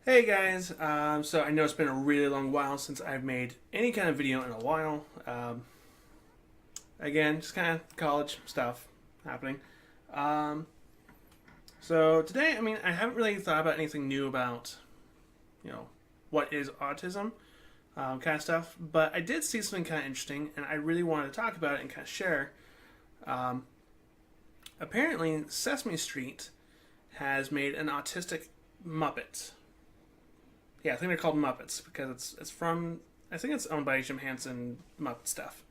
Hey guys, so I know it's been a really long while since I've made any kind of video in a while. Again, just kind of college stuff happening. So today, I haven't really thought about anything new about, what is autism, kind of stuff, but I did see something kind of interesting, and I really wanted to talk about it and kind of share. Apparently, Sesame Street has made an autistic Muppet. Yeah, I think they're called Muppets because it's from, I think it's owned by Jim Henson Muppet stuff.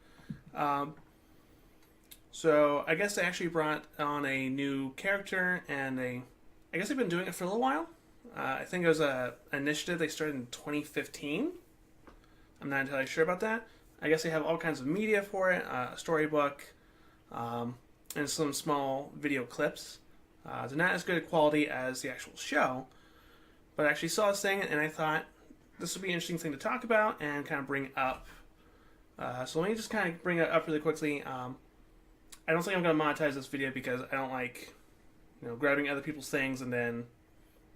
So I guess they actually brought on a new character, and I guess they've been doing it for a little while. I think it was an initiative they started in 2015. I'm not entirely sure about that. I guess they have all kinds of media for it, a storybook, and some small video clips. They're not as good a quality as the actual show, but I actually saw this thing, and I thought this would be an interesting thing to talk about and kind of bring up. So let me just kind of bring it up really quickly. I don't think I'm going to monetize this video because I don't like, grabbing other people's things and then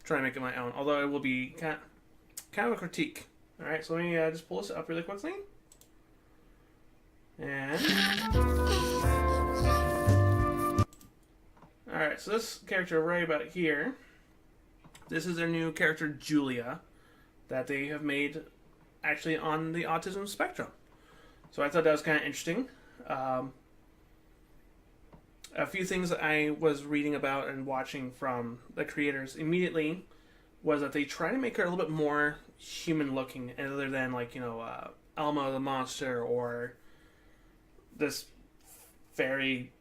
trying to make it my own. Although it will be kind of a critique. All right, so let me just pull this up really quickly. And all right, so this character right about here. This is their new character, Julia, that they have made actually on the autism spectrum. So I thought that was kind of interesting. A few things that I was reading about and watching from the creators immediately was that they try to make her a little bit more human-looking, other than Elmo the monster or this fairy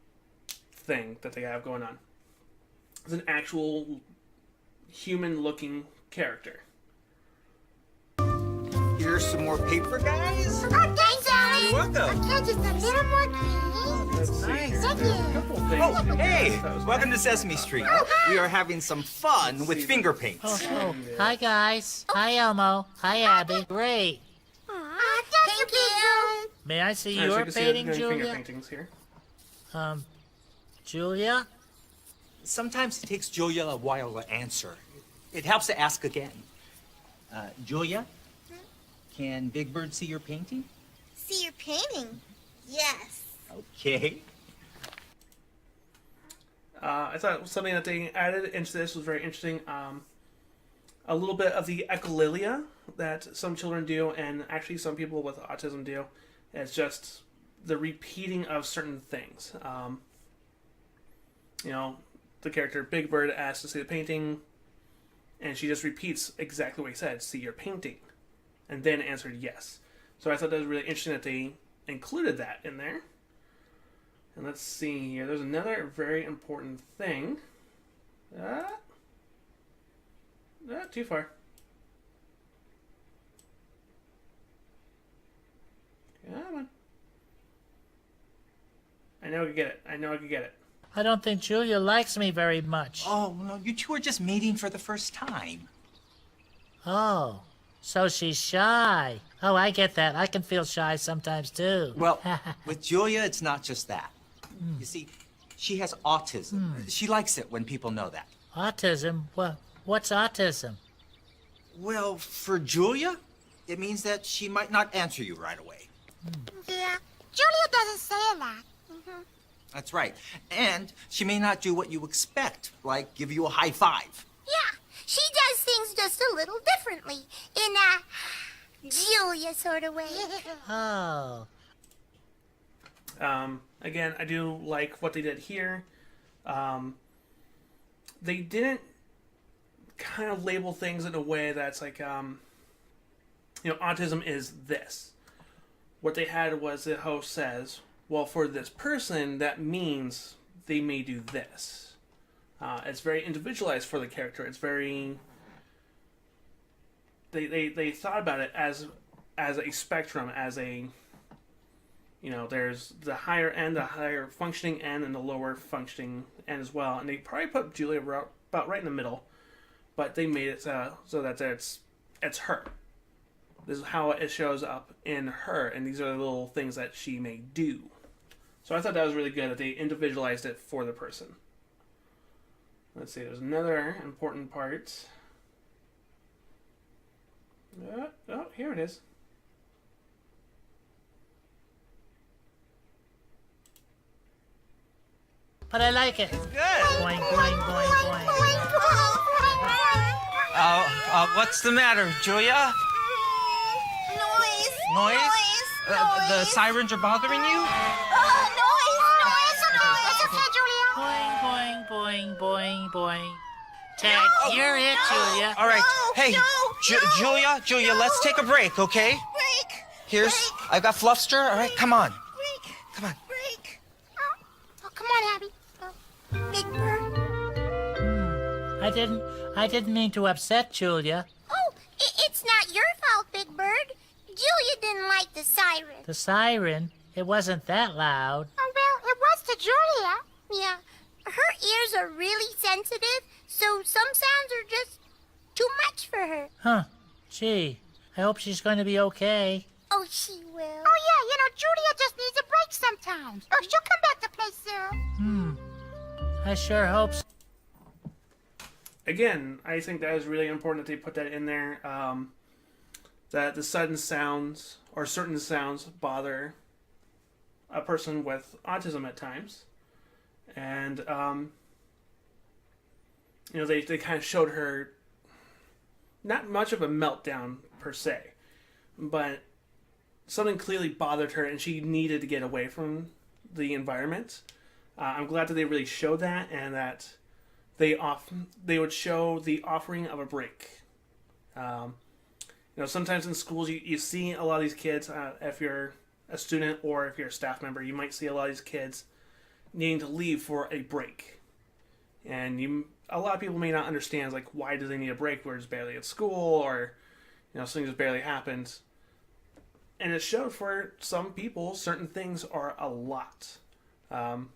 thing that they have going on. It's an actual human-looking character. Here's some more paper, guys. Oh, thanks, Daddy. You're welcome. Okay, just a little more cream. Let's nice. see. Thank There's you. a couple things. Oh, hey! That was Welcome to nice. Sesame Street. Oh, hi. We are having some fun with finger paints. Oh, hi guys. Hi Elmo. Hi Abby. Great. Aw, thank you. May I see As you your can see, painting, there's finger Julia? paintings here. Julia? Sometimes it takes Julia a while to answer. It helps to ask again. Julia, can Big Bird see your painting? See your painting? Yes. Okay. I thought something that they added into this was very interesting. A little bit of the echolalia that some children do, and actually some people with autism do. It's just the repeating of certain things. The character Big Bird asks to see the painting, and she just repeats exactly what he said, see your painting, and then answered yes. So I thought that was really interesting that they included that in there. And let's see here. There's another very important thing. Too far. Come on. I know I could get it. I don't think Julia likes me very much. Oh, no, you two are just meeting for the first time. Oh, so she's shy. Oh, I get that. I can feel shy sometimes too. Well, with Julia, it's not just that. You see, she has autism. She likes it when people know that. Autism? What's autism? Well, for Julia, it means that she might not answer you right away. Yeah, Julia doesn't say that. That's right. And she may not do what you expect, like give you a high five. Yeah, she does things just a little differently, in a Julia sort of way. Oh. Again, I do like what they did here. They didn't kind of label things in a way that's like, autism is this. What they had was the host says, well, for this person, that means they may do this. It's very individualized for the character. It's very... They thought about it as a spectrum, as a... there's the higher end, the higher functioning end, and the lower functioning end as well. And they probably put Julia about right in the middle, but they made it so that it's her. This is how it shows up in her, and these are the little things that she may do. So I thought that was really good that they individualized it for the person. Let's see, there's another important part. Oh, here it is. But I like it. Good. Boing, boing, boing, boing. What's the matter, Julia? Noise. Noise? The sirens are bothering you? Noise. It's okay, Julia. Boing, boing, boing, boing, boing. Ted, you're it, Julia. All right. No, Hey, no, Julia, let's take a break, okay? Break. Here's, I've got Fluffster. All right, come on. Break. Come on. Break. Oh, come on, Abby. Big Bird. I didn't mean to upset Julia. Oh, it's not your fault, Big Bird. Julia didn't like the siren. The siren, it wasn't that loud. Oh, well, it was to Julia. Yeah. Her ears are really sensitive, so some sounds are just too much for her. Huh. Gee, I hope she's going to be okay. Oh, she will. Oh, yeah, Julia just needs a break sometimes. Oh, she'll come back to play soon. I sure hope so. Again, I think that is really important that they put that in there. That the sudden sounds or certain sounds bother a person with autism at times. And, they kind of showed her not much of a meltdown per se, but something clearly bothered her and she needed to get away from the environment. I'm glad that they really showed that and that they would show the offering of a break. Sometimes in schools you see a lot of these kids, if you're a student or if you're a staff member, you might see a lot of these kids needing to leave for a break. And a lot of people may not understand, like, why do they need a break? We're just barely at school, or, something just barely happened. And it showed for some people, certain things are a lot. I've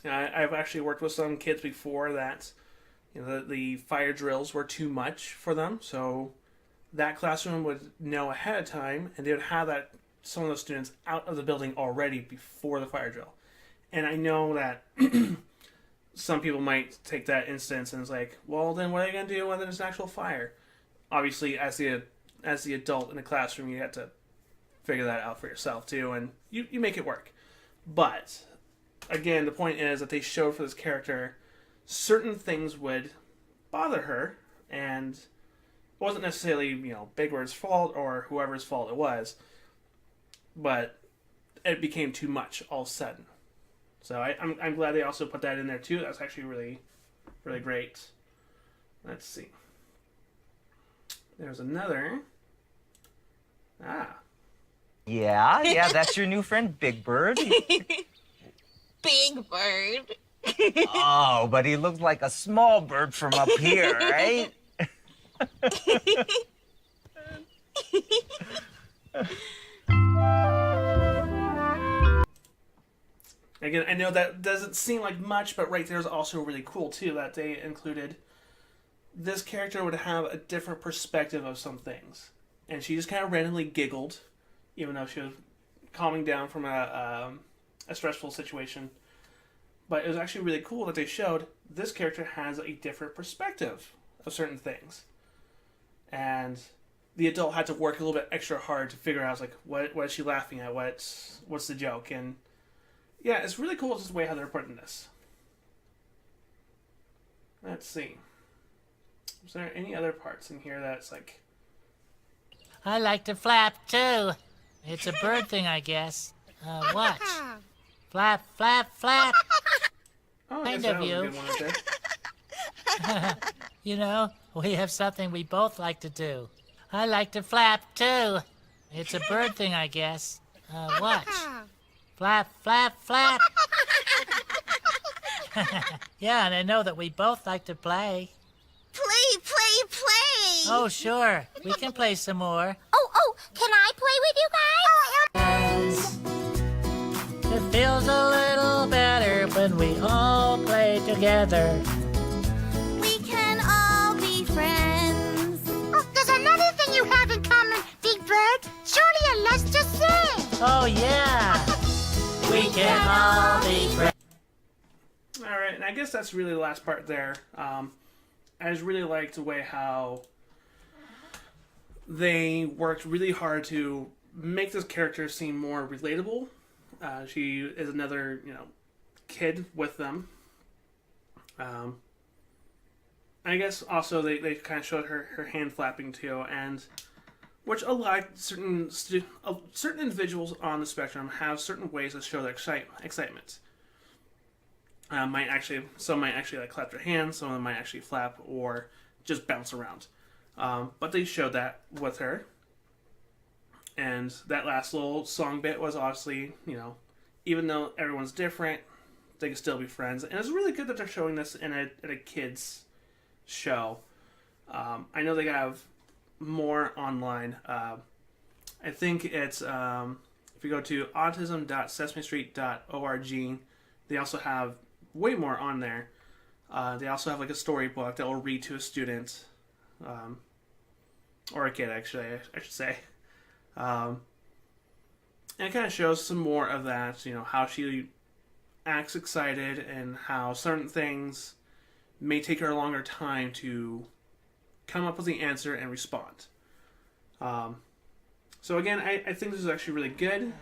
actually worked with some kids before that, the fire drills were too much for them, so that classroom would know ahead of time, and they would have some of those students out of the building already before the fire drill. And I know that some people might take that instance and it's like, well, then what are you going to do when there's an actual fire? Obviously, as the adult in the classroom, you have to figure that out for yourself too, and you make it work. But again, the point is that they showed for this character certain things would bother her, and it wasn't necessarily Big Bird's fault or whoever's fault it was, but it became too much all of a sudden. So I'm glad they also put that in there too. That's actually really, really great. Let's see. There's another. Yeah, that's your new friend, Big Bird. Big Bird. Oh, but he looks like a small bird from up here, right? Again, I know that doesn't seem like much, but right there is also really cool too that they included this character would have a different perspective of some things. And she just kind of randomly giggled, even though she was calming down from a stressful situation. But it was actually really cool that they showed this character has a different perspective of certain things. And the adult had to work a little bit extra hard to figure out, like, what is she laughing at? What's the joke? And yeah, it's really cool just the way how they're putting this. Let's see. Is there any other parts in here that's like... I like to flap, too. It's a bird thing, I guess. Watch. Flap, flap, flap. Oh, I Kind guess of that was you. a good one right there. We have something we both like to do. I like to flap, too. It's a bird thing, I guess. Watch. Flap, flap, flap. Yeah, and I know that we both like to play. Play. Oh, sure. We can play some more. Oh, can I play with you guys? It feels a little better when we all play together. We can all be friends. Oh, there's another thing you have in common, Big Bird. Julia loves to sing. Oh, yeah. We can all be friends. Alright, and I guess that's really the last part there. I just really liked the way how they worked really hard to make this character seem more relatable. She is another, kid with them. I guess also they kind of showed her hand flapping too, and which a lot certain individuals on the spectrum have certain ways to show their excitement. Some might actually like clap their hands, some of them might actually flap or just bounce around. But they showed that with her. And that last little song bit was obviously, even though everyone's different, they can still be friends. And it's really good that they're showing this in a kid's show. I know they have more online. I think it's, if you go to autism.sesamestreet.org, they also have way more on there. They also have like a storybook that will read to a student, or a kid actually, I should say. And it kind of shows some more of that, how she acts excited and how certain things may take her a longer time to come up with the answer and respond. So again, I think this is actually really good.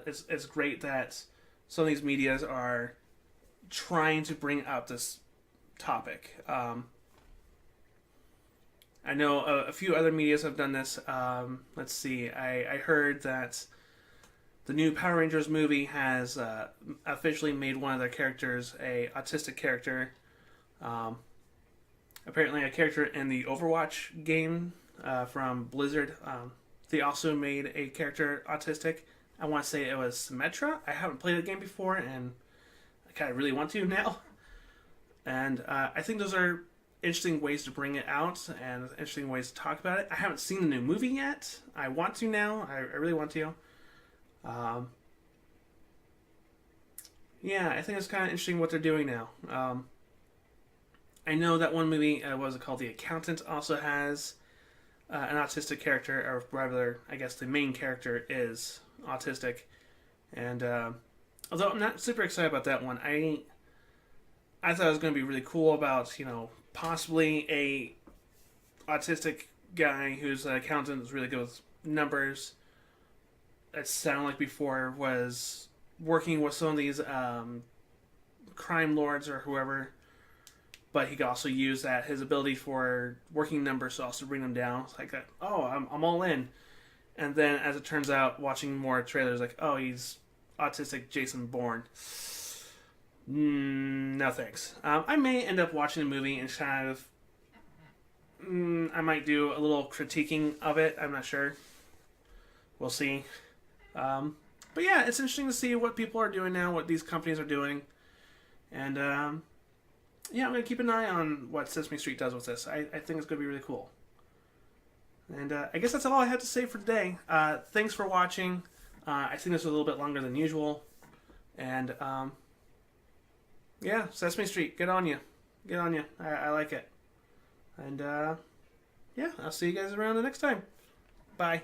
It's great that some of these medias are trying to bring up this topic. I know a few other medias have done this. Let's see. I heard that the new Power Rangers movie has officially made one of their characters a autistic character. Apparently a character in the Overwatch game from Blizzard. They also made a character autistic. I want to say it was Symmetra. I haven't played the game before, and I kind of really want to now. And I think those are interesting ways to bring it out and interesting ways to talk about it. I haven't seen the new movie yet. I want to now. I really want to. Yeah, I think it's kind of interesting what they're doing now. I know that one movie, what was it called? The Accountant also has an autistic character, or rather, I guess the main character is autistic. And although I'm not super excited about that one, I thought it was going to be really cool about, possibly a autistic guy who's an accountant who's really good with numbers. It sounded like before was working with some of these crime lords or whoever, but he could also use his ability for working numbers to also bring them down. It's like, I'm all in. And then, as it turns out, watching more trailers, like, oh, he's autistic Jason Bourne. No thanks. I may end up watching the movie and kind of... I might do a little critiquing of it. I'm not sure. We'll see. But yeah, it's interesting to see what people are doing now, what these companies are doing. And yeah, I'm going to keep an eye on what Sesame Street does with this. I think it's going to be really cool. And I guess that's all I had to say for today. Thanks for watching. I think this was a little bit longer than usual. And yeah, Sesame Street, good on you. Good on you. I like it. And yeah, I'll see you guys around the next time. Bye.